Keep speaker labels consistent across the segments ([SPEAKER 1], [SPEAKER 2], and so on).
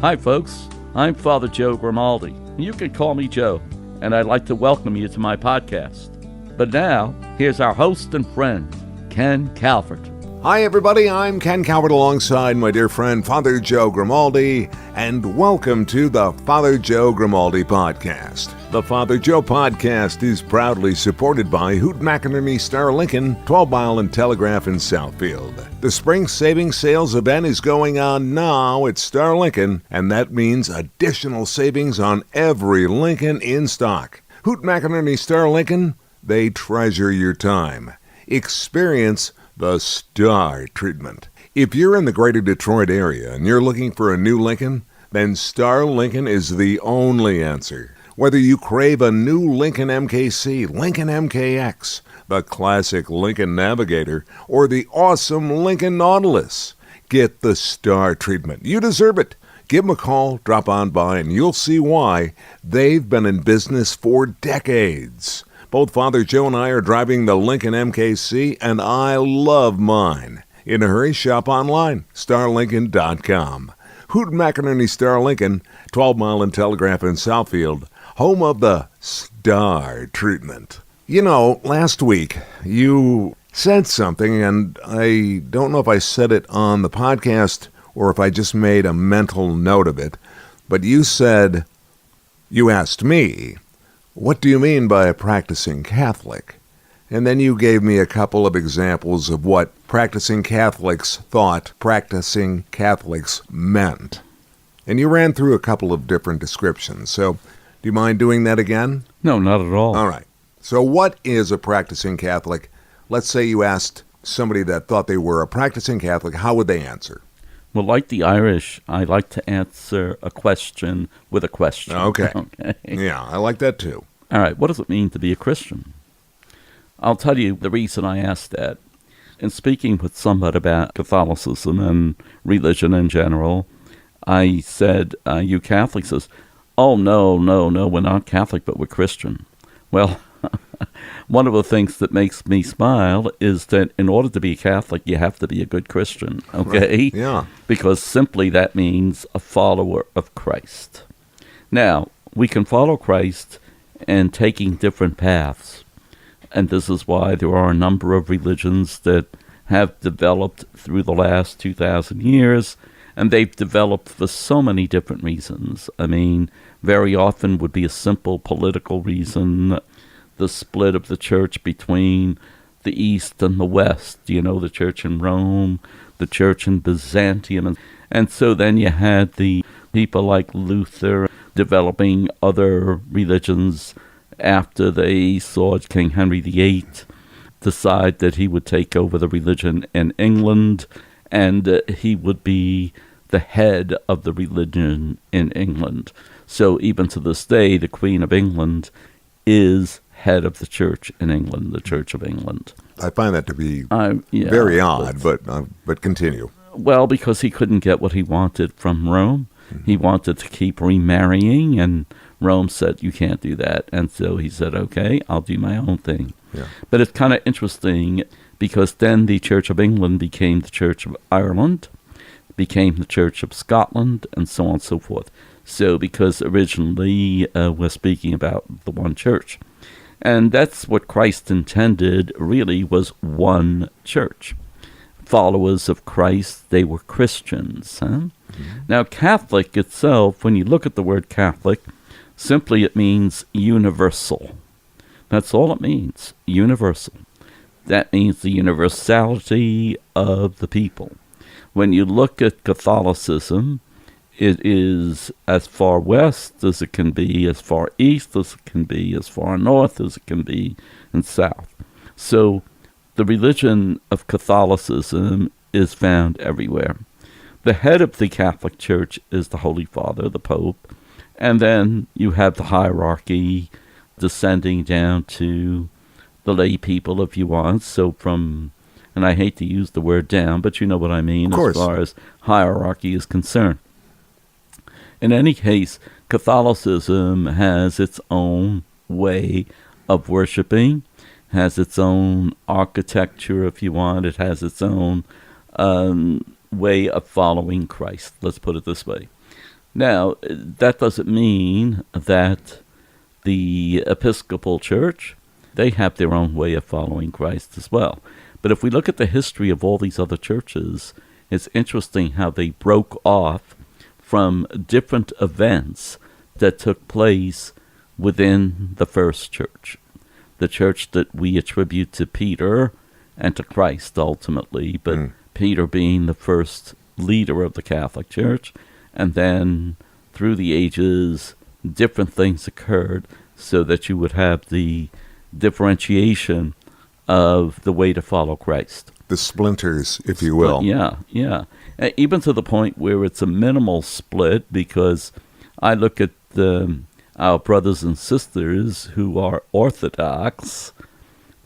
[SPEAKER 1] Hi, folks. I'm Father Joe Grimaldi. You can call me Joe, and I'd like to welcome you to my podcast. But now, here's our host and friend, Ken Calvert.
[SPEAKER 2] Hi, everybody. I'm Ken Calvert alongside my dear friend, Father Joe Grimaldi, and welcome to the Father Joe Grimaldi Podcast. The Father Joe Podcast is proudly supported by Hoot McInerney Star Lincoln, 12 Mile and Telegraph in Southfield. The spring savings sales event is going on now at Star Lincoln, and that means additional savings on every Lincoln in stock. Hoot McInerney Star Lincoln, they treasure your time. Experience the Star treatment. If you're in the greater Detroit area and you're looking for a new Lincoln, then Star Lincoln is the only answer. Whether you crave a new Lincoln MKC, Lincoln MKX, the classic Lincoln Navigator, or the awesome Lincoln Nautilus, get the Star treatment. You deserve it. Give them a call, drop on by, and you'll see why. They've been in business for decades. Both Father Joe and I are driving the Lincoln MKC, and I love mine. In a hurry, shop online, starlincoln.com. Hoot McInerney Star Lincoln, 12 Mile and Telegraph in Southfield, home of the Star treatment. You know, last week you said something, and I don't know if I said it on the podcast or if I just made a mental note of it, but you asked me, what do you mean by a practicing Catholic? And then you gave me a couple of examples of what practicing Catholics thought practicing Catholics meant. And you ran through a couple of different descriptions. So, do you mind doing that again?
[SPEAKER 1] No, not at all.
[SPEAKER 2] All right. So what is a practicing Catholic? Let's say you asked somebody that thought they were a practicing Catholic, how would they answer?
[SPEAKER 1] Well, like the Irish, I like to answer a question with a question.
[SPEAKER 2] Okay. Yeah, I like that too.
[SPEAKER 1] All right, what does it mean to be a Christian? I'll tell you the reason I asked that. In speaking with somebody about Catholicism and religion in general, I said, you Catholic? Says, oh, no, we're not Catholic, but we're Christian. Well, one of the things that makes me smile is that in order to be a Catholic, you have to be a good Christian, okay?
[SPEAKER 2] Right. Yeah.
[SPEAKER 1] Because simply that means a follower of Christ. Now, we can follow Christ and taking different paths. And this is why there are a number of religions that have developed through the last 2,000 years, and they've developed for so many different reasons. I mean, very often would be a simple political reason, the split of the church between the East and the West, you know, the church in Rome, the church in Byzantium. And so then you had the people like Luther developing other religions after they saw King Henry VIII decide that he would take over the religion in England, and he would be the head of the religion in England. So even to this day, the Queen of England is head of the church in England, the Church of England.
[SPEAKER 2] I find that to be very odd, but continue.
[SPEAKER 1] Well, because he couldn't get what he wanted from Rome. He wanted to keep remarrying, and Rome said, you can't do that. And so he said, okay, I'll do my own thing.
[SPEAKER 2] Yeah.
[SPEAKER 1] But it's kind of interesting because then the Church of England became the Church of Ireland, became the Church of Scotland, and so on and so forth. So because originally we're speaking about the one church. And that's what Christ intended, really, was one church. Followers of Christ, they were Christians. Huh? Now, Catholic itself, when you look at the word Catholic, simply it means universal. That's all it means, universal. That means the universality of the people. When you look at Catholicism, it is as far west as it can be, as far east as it can be, as far north as it can be, and south. So the religion of Catholicism is found everywhere. The head of the Catholic Church is the Holy Father, the Pope, and then you have the hierarchy descending down to the lay people, if you want. So from, and I hate to use the word down, but you know what I mean as far as hierarchy is concerned. In any case, Catholicism has its own way of worshiping, has its own architecture, if you want. It has its own way of following Christ. Let's put it this way. Now, that doesn't mean that the Episcopal Church, they have their own way of following Christ as well. But if we look at the history of all these other churches, it's interesting how they broke off from different events that took place within the first church. The church that we attribute to Peter and to Christ ultimately, but Peter being the first leader of the Catholic Church, and then through the ages, different things occurred so that you would have the differentiation of the way to follow Christ.
[SPEAKER 2] The splinters, if you will.
[SPEAKER 1] Yeah. Even to the point where it's a minimal split, because I look at our brothers and sisters who are Orthodox.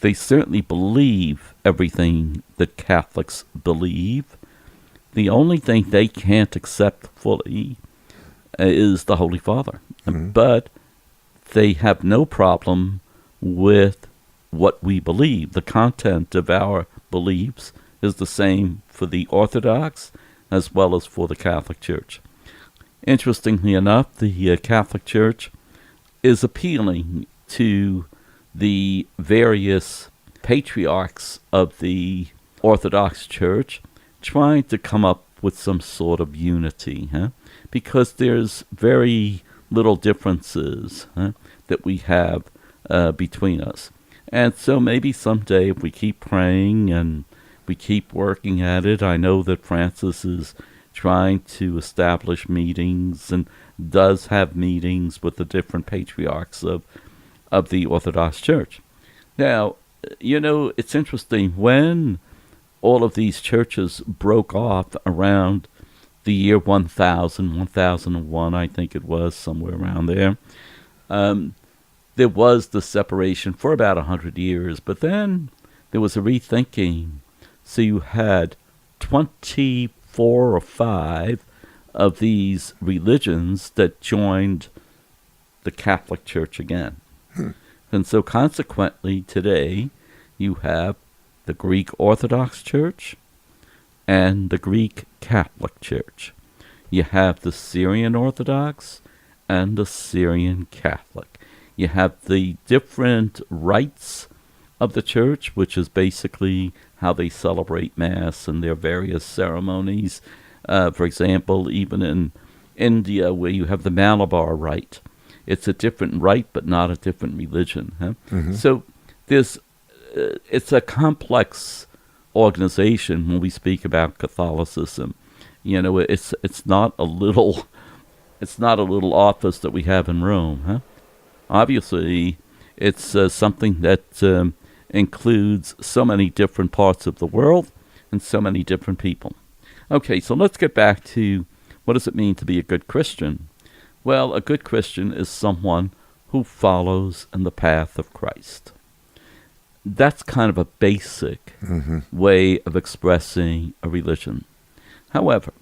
[SPEAKER 1] They certainly believe everything that Catholics believe. The only thing they can't accept fully is the Holy Father. But they have no problem with what we believe. The content of our beliefs is the same for the Orthodox as well as for the Catholic Church. Interestingly enough, the Catholic Church is appealing to the various patriarchs of the Orthodox Church, trying to come up with some sort of unity, because there's very little differences that we have between us. And so maybe someday, if we keep praying and we keep working at it, I know that Francis is trying to establish meetings and does have meetings with the different patriarchs of the Orthodox Church. Now, it's interesting, when all of these churches broke off around the year 1001, I think it was, somewhere around there, there was the separation for about 100 years, but then there was a rethinking. So you had 24 or 5 of these religions that joined the Catholic Church again. And so consequently today you have the Greek Orthodox Church and the Greek Catholic Church. You have the Syrian Orthodox and the Syrian Catholic. You have the different rites of the church, which is basically how they celebrate Mass and their various ceremonies. For example, even in India, where you have the Malabar rite, it's a different rite, but not a different religion. So it's a complex organization when we speak about Catholicism. It's not a little office that we have in Rome. Obviously, it's something that includes so many different parts of the world and so many different people. Okay, so let's get back to what does it mean to be a good Christian? Well, a good Christian is someone who follows in the path of Christ. That's kind of a basic way of expressing a religion. However,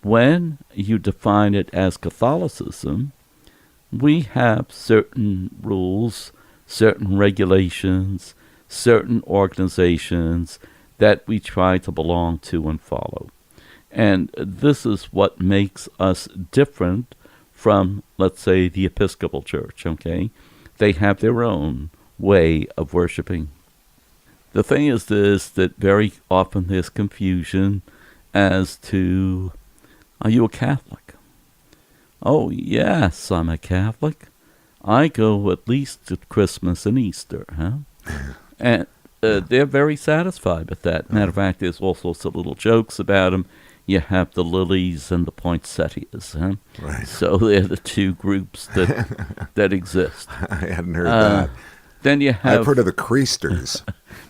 [SPEAKER 1] when you define it as Catholicism, we have certain rules, certain regulations, certain organizations that we try to belong to and follow. And this is what makes us different from, let's say, the Episcopal Church, okay? They have their own way of worshiping. The thing is this, that very often there's confusion as to, are you a Catholic? Oh, yes, I'm a Catholic. I go at least to Christmas and Easter, And they're very satisfied with that. Matter of fact, there's all sorts of little jokes about them. You have the lilies and the poinsettias.
[SPEAKER 2] Right.
[SPEAKER 1] So they're the two groups that exist.
[SPEAKER 2] I hadn't heard that.
[SPEAKER 1] Then you have...
[SPEAKER 2] I've heard of the chreasters.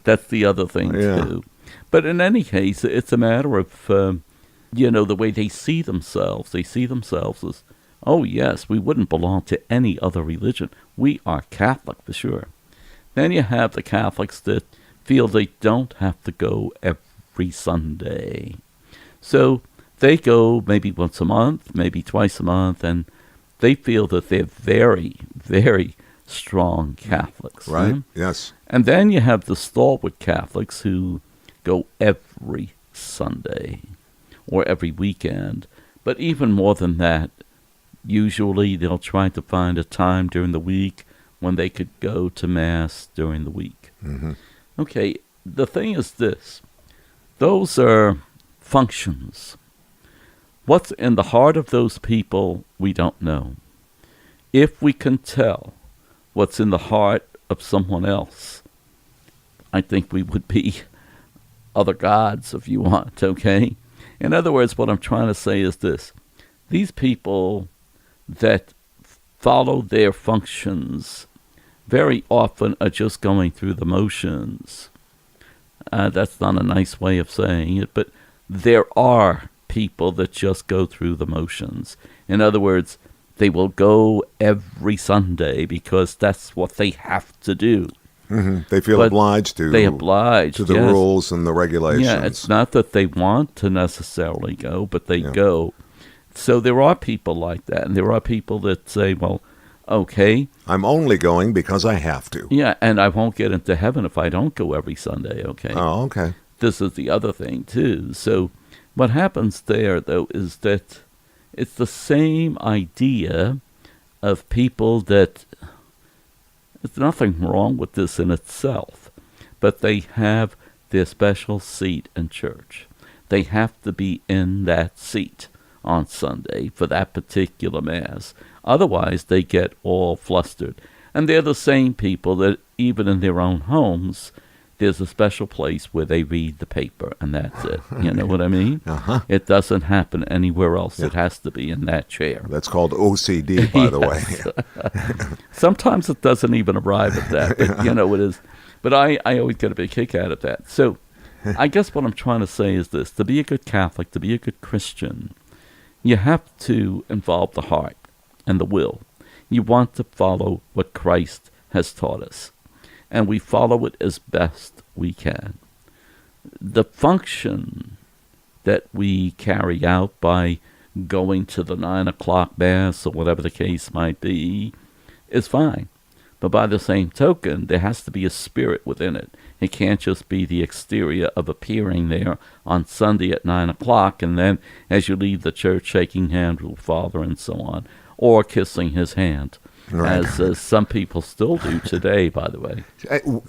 [SPEAKER 1] That's the other thing, too. But in any case, it's a matter of, the way they see themselves. They see themselves as, oh, yes, we wouldn't belong to any other religion. We are Catholic, for sure. Then you have the Catholics that feel they don't have to go every Sunday. So they go maybe once a month, maybe twice a month, and they feel that they're very, very strong Catholics.
[SPEAKER 2] Right, yes.
[SPEAKER 1] And then you have the stalwart Catholics who go every Sunday or every weekend. But even more than that, Usually they'll try to find a time during the week when they could go to Mass during the week.
[SPEAKER 2] Mm-hmm.
[SPEAKER 1] Okay, the thing is this. Those are functions. What's in the heart of those people, we don't know. If we can tell what's in the heart of someone else, I think we would be other gods, if you want, okay? In other words, what I'm trying to say is this. These people that follow their functions very often are just going through the motions. That's not a nice way of saying it, but there are people that just go through the motions. In other words, they will go every Sunday because that's what they have to do.
[SPEAKER 2] Mm-hmm. They feel obliged to.
[SPEAKER 1] They oblige
[SPEAKER 2] to the
[SPEAKER 1] yes.
[SPEAKER 2] rules and the regulations.
[SPEAKER 1] Yeah, it's not that they want to necessarily go, but they go. So there are people like that, and there are people that say, well, okay.
[SPEAKER 2] I'm only going because I have to.
[SPEAKER 1] Yeah, and I won't get into heaven if I don't go every Sunday, okay?
[SPEAKER 2] Oh, okay.
[SPEAKER 1] This is the other thing, too. So what happens there, though, is that it's the same idea of people that there's nothing wrong with this in itself, but they have their special seat in church. They have to be in that seat on Sunday for that particular Mass. Otherwise, they get all flustered. And they're the same people that even in their own homes, there's a special place where they read the paper, and that's it. You know what I mean?
[SPEAKER 2] Uh-huh.
[SPEAKER 1] It doesn't happen anywhere else. Yeah. It has to be in that chair.
[SPEAKER 2] That's called OCD, by the way.
[SPEAKER 1] Sometimes it doesn't even arrive at that, but you know it is. But I always get a big kick out of that. So I guess what I'm trying to say is this. To be a good Catholic, to be a good Christian, you have to involve the heart and the will. You want to follow what Christ has taught us, and we follow it as best we can. The function that we carry out by going to the 9 o'clock Mass or whatever the case might be is fine. But by the same token, there has to be a spirit within it. It can't just be the exterior of appearing there on Sunday at 9 o'clock and then as you leave the church shaking hands with Father and so on, or kissing his hand, right. As some people still do today, by the way.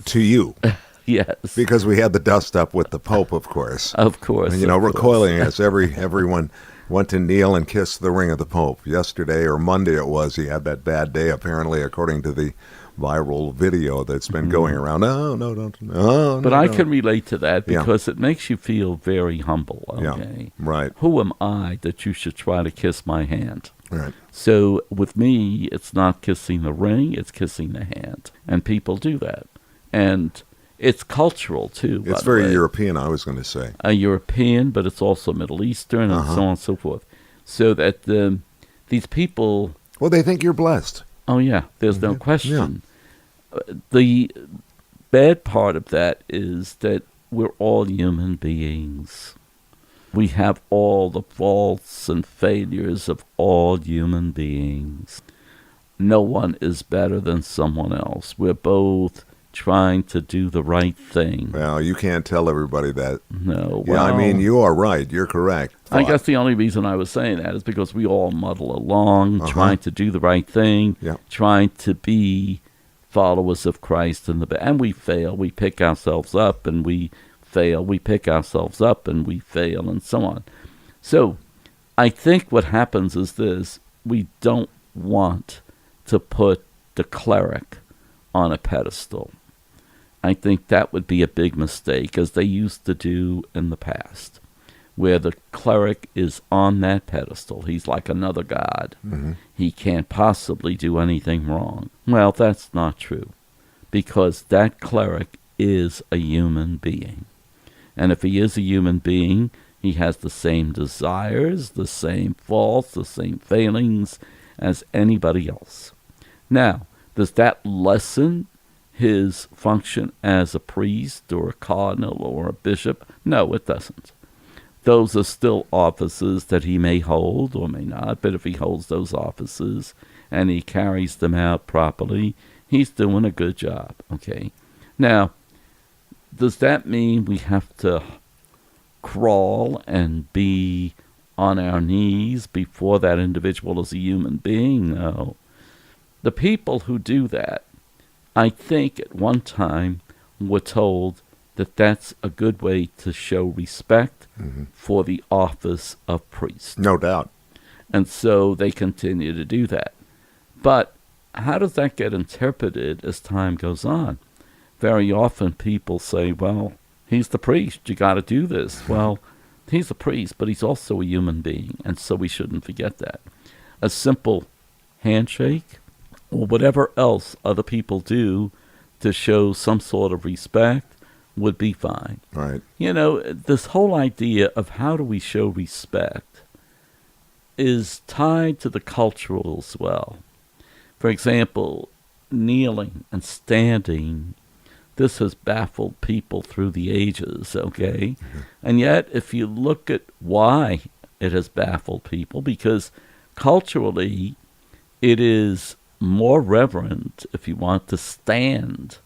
[SPEAKER 2] To you.
[SPEAKER 1] Yes.
[SPEAKER 2] Because we had the dust up with the Pope, of course.
[SPEAKER 1] Of course.
[SPEAKER 2] And, recoiling as everyone went to kneel and kiss the ring of the Pope. Yesterday or Monday it was, he had that bad day, apparently, according to the viral video that's been going around. No.
[SPEAKER 1] But I can relate to that because it makes you feel very humble. Okay?
[SPEAKER 2] Yeah, right.
[SPEAKER 1] Who am I that you should try to kiss my hand?
[SPEAKER 2] Right.
[SPEAKER 1] So with me, it's not kissing the ring, it's kissing the hand. And people do that. And it's cultural, too.
[SPEAKER 2] It's very European, I was going to say.
[SPEAKER 1] European, but it's also Middle Eastern and so on and so forth. So that these people...
[SPEAKER 2] Well, they think you're blessed.
[SPEAKER 1] Oh, yeah, there's no question. Yeah. The bad part of that is that we're all human beings. We have all the faults and failures of all human beings. No one is better than someone else. We're both trying to do the right thing.
[SPEAKER 2] Well, you can't tell everybody that.
[SPEAKER 1] No.
[SPEAKER 2] Well, I mean, you are right. You're correct.
[SPEAKER 1] I guess the only reason I was saying that is because we all muddle along, trying to do the right thing, trying to be followers of Christ, and we fail. We pick ourselves up, and we fail. We pick ourselves up, and we fail, and so on. So I think what happens is this. We don't want to put the cleric on a pedestal. I think that would be a big mistake, as they used to do in the past, where the cleric is on that pedestal. He's like another god. Mm-hmm. He can't possibly do anything wrong. Well, that's not true, because that cleric is a human being. And if he is a human being, he has the same desires, the same faults, the same failings as anybody else. Now, does that lessen his function as a priest or a cardinal or a bishop? No, it doesn't. Those are still offices that he may hold or may not, but if he holds those offices and he carries them out properly, he's doing a good job, okay? Now, does that mean we have to crawl and be on our knees before that individual is a human being. No. The people who do that, I think at one time were told that that's a good way to show respect for the office of priest.
[SPEAKER 2] No doubt.
[SPEAKER 1] And so they continue to do that. But how does that get interpreted as time goes on? Very often people say, well, he's the priest, you got to do this. Well, he's a priest, but he's also a human being, and so we shouldn't forget that. A simple handshake or whatever else other people do to show some sort of respect would be fine.
[SPEAKER 2] Right.
[SPEAKER 1] You know, this whole idea of how do we show respect is tied to the cultural as well. For example, kneeling and standing, this has baffled people through the ages, okay? And yet, if you look at why it has baffled people, because culturally it is more reverent, if you want, to stand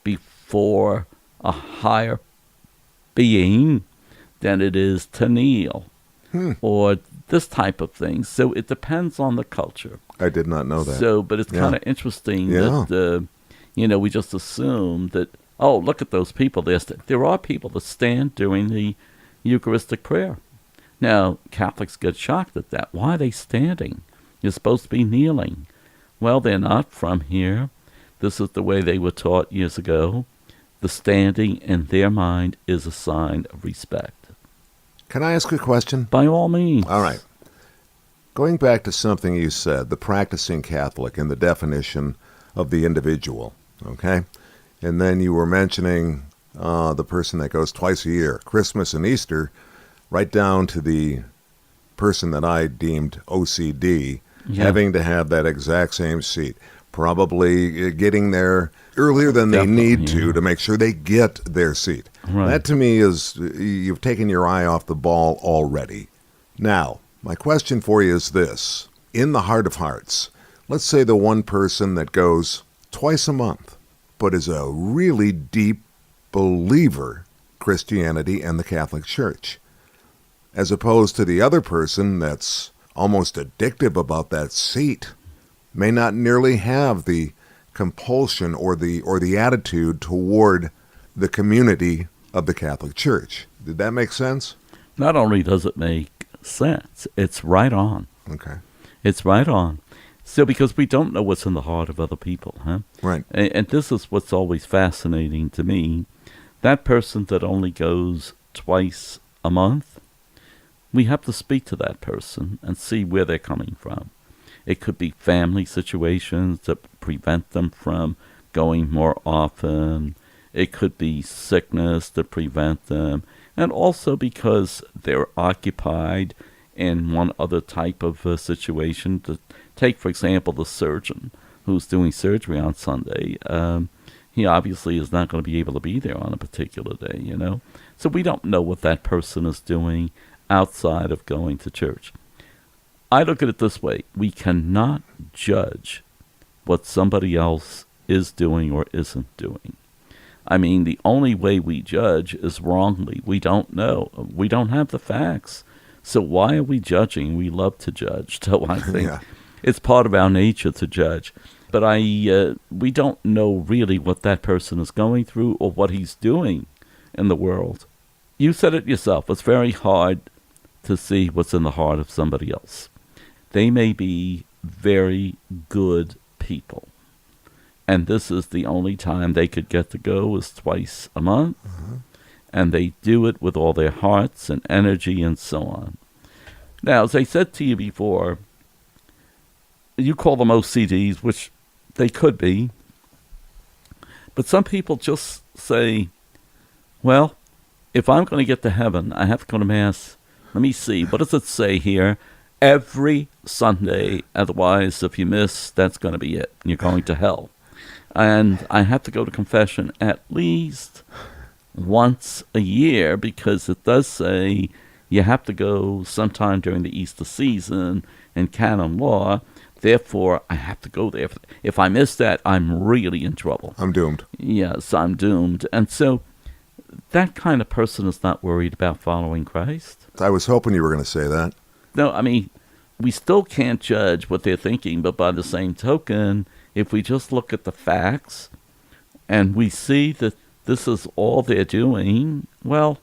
[SPEAKER 1] before a higher being than it is to kneel or this type of thing. So it depends on the culture.
[SPEAKER 2] I did not know that.
[SPEAKER 1] So, but it's kind of interesting that, we just assume that, oh, look at those people. There are people that stand during the Eucharistic prayer. Now, Catholics get shocked at that. Why are they standing? You're supposed to be kneeling. Well, they're not from here. This is the way they were taught years ago. The standing in their mind is a sign of respect.
[SPEAKER 2] Can I ask a question?
[SPEAKER 1] By all means.
[SPEAKER 2] All right. Going back to something you said, the practicing Catholic and the definition of the individual, okay? And then you were mentioning the person that goes twice a year, Christmas and Easter, right down to the person that I deemed OCD, having to have that exact same seat, probably getting there earlier than they need to make sure they get their seat.
[SPEAKER 1] Right.
[SPEAKER 2] That to me is, you've taken your eye off the ball already. Now, my question for you is this. In the heart of hearts, let's say the one person that goes twice a month, but is a really deep believer Christianity and the Catholic Church, as opposed to the other person that's almost addictive about that seat, may not nearly have the compulsion or the attitude toward the community of the Catholic Church. Did that make sense?
[SPEAKER 1] Not only does it make sense, it's right on.
[SPEAKER 2] Okay.
[SPEAKER 1] It's right on. So because we don't know what's in the heart of other people, huh?
[SPEAKER 2] Right.
[SPEAKER 1] And this is what's always fascinating to me. That person that only goes twice a month, we have to speak to that person and see where they're coming from. It could be family situations that prevent them from going more often. It could be sickness that prevent them. And also because they're occupied in one other type of situation. To take, for example, the surgeon who's doing surgery on Sunday. He obviously is not going to be able to be there on a particular day, you know. So we don't know what that person is doing outside of going to church. I look at it this way. We cannot judge what somebody else is doing or isn't doing. I mean, the only way we judge is wrongly. We don't know. We don't have the facts. So why are we judging? We love to judge. So I think it's part of our nature to judge. But we don't know really what that person is going through or what he's doing in the world. You said it yourself. It's very hard to see what's in the heart of somebody else. They may be very good people. And this is the only time they could get to go is twice a month. And they do it with all their hearts and energy and so on. Now, as I said to you before, you call them OCDs, which they could be. But some people just say, well, if I'm going to get to heaven, I have to go to Mass. Let me see. What does it say here? Every Sunday. Otherwise, if you miss, that's going to be it. You're going to hell. And I have to go to confession at least once a year because it does say you have to go sometime during the Easter season in canon law. Therefore, I have to go there. If I miss that, I'm really in trouble.
[SPEAKER 2] I'm doomed.
[SPEAKER 1] Yes, I'm doomed. And so that kind of person is not worried about following Christ.
[SPEAKER 2] I was hoping you were going to say that.
[SPEAKER 1] No, I mean, we still can't judge what they're thinking, but by the same token, if we just look at the facts and we see that this is all they're doing, well,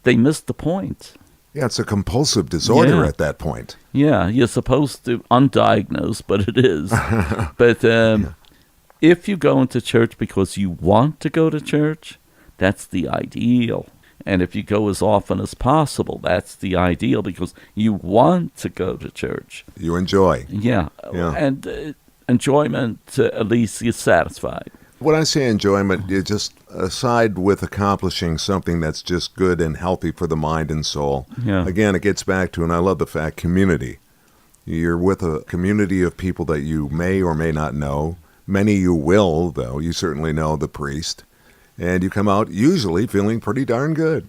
[SPEAKER 1] they missed the point.
[SPEAKER 2] Yeah, it's a compulsive disorder at that point.
[SPEAKER 1] Yeah, you're supposed to undiagnose, but it is. But if you go into church because you want to go to church, that's the ideal. And if you go as often as possible, that's the ideal because you want to go to church.
[SPEAKER 2] You enjoy.
[SPEAKER 1] Yeah. And enjoyment, at least you're satisfied.
[SPEAKER 2] When I say enjoyment, you just aside with accomplishing something that's just good and healthy for the mind and soul.
[SPEAKER 1] Yeah.
[SPEAKER 2] Again, it gets back to, and I love the fact, community. You're with a community of people that you may or may not know. Many you will, though. You certainly know the priest. And you come out usually feeling pretty darn good.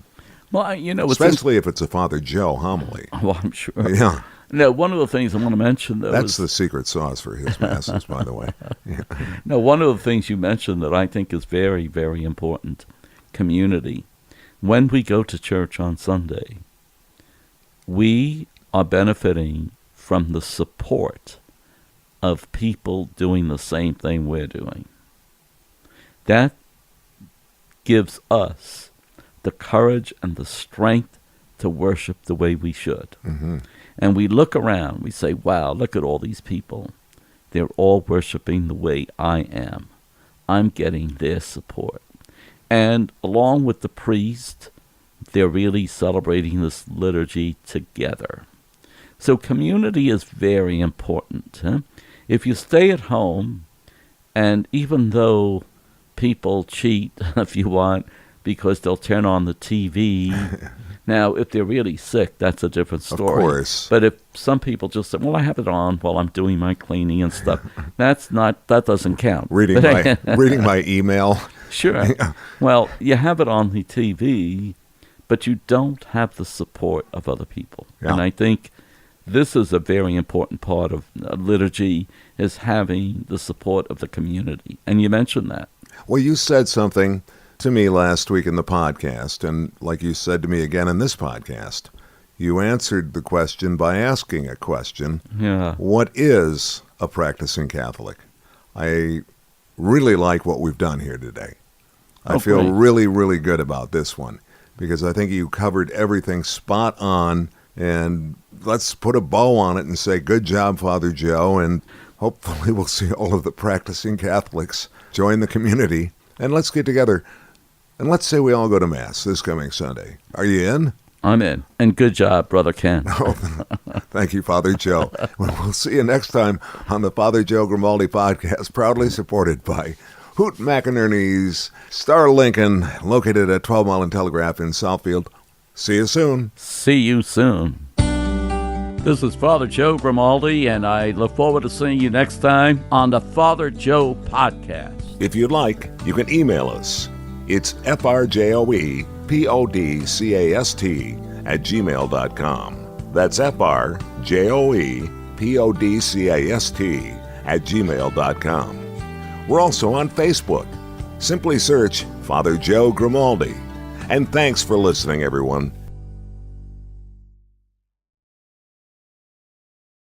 [SPEAKER 1] Well, you know,
[SPEAKER 2] especially if it's a Father Joe homily.
[SPEAKER 1] Well, I'm sure.
[SPEAKER 2] Yeah.
[SPEAKER 1] No, one of the things I want to mention, though,
[SPEAKER 2] that's the secret sauce for his masses, by the way. Yeah.
[SPEAKER 1] No, one of the things you mentioned that I think is very, very important, community. When we go to church on Sunday, we are benefiting from the support of people doing the same thing we're doing. That gives us the courage and the strength to worship the way we should. Mm-hmm. And we look around, we say, wow, look at all these people. They're all worshiping the way I am. I'm getting their support. And along with the priest, they're really celebrating this liturgy together. So community is very important. Huh? If you stay at home, and even though people cheat, if you want, because they'll turn on the TV. Now, if they're really sick, that's a different story.
[SPEAKER 2] Of course.
[SPEAKER 1] But if some people just say, well, I have it on while I'm doing my cleaning and stuff, that doesn't count.
[SPEAKER 2] Reading my email.
[SPEAKER 1] Sure. Well, you have it on the TV, but you don't have the support of other people. Yeah. And I think this is a very important part of liturgy, is having the support of the community. And you mentioned that.
[SPEAKER 2] Well, you said something to me last week in the podcast, and like you said to me again in this podcast, you answered the question by asking a question.
[SPEAKER 1] Yeah.
[SPEAKER 2] What is a practicing Catholic? I really like what we've done here today. I feel
[SPEAKER 1] great.
[SPEAKER 2] Really, really good about this one, because I think you covered everything spot on, and let's put a bow on it and say, good job, Father Joe, and hopefully we'll see all of the practicing Catholics join the community, and let's get together. And let's say we all go to Mass this coming Sunday. Are you in?
[SPEAKER 1] I'm in. And good job, Brother Ken.
[SPEAKER 2] Oh, thank you, Father Joe. We'll see you next time on the Father Joe Grimaldi podcast, proudly supported by Hoot McInerney's Star Lincoln, located at 12 Mile and Telegraph in Southfield. See you soon.
[SPEAKER 1] See you soon. This is Father Joe Grimaldi, and I look forward to seeing you next time on the Father Joe podcast.
[SPEAKER 2] If you'd like, you can email us. It's frjoepodcast@gmail.com. That's frjoepodcast@gmail.com. We're also on Facebook. Simply search Father Joe Grimaldi. And thanks for listening, everyone.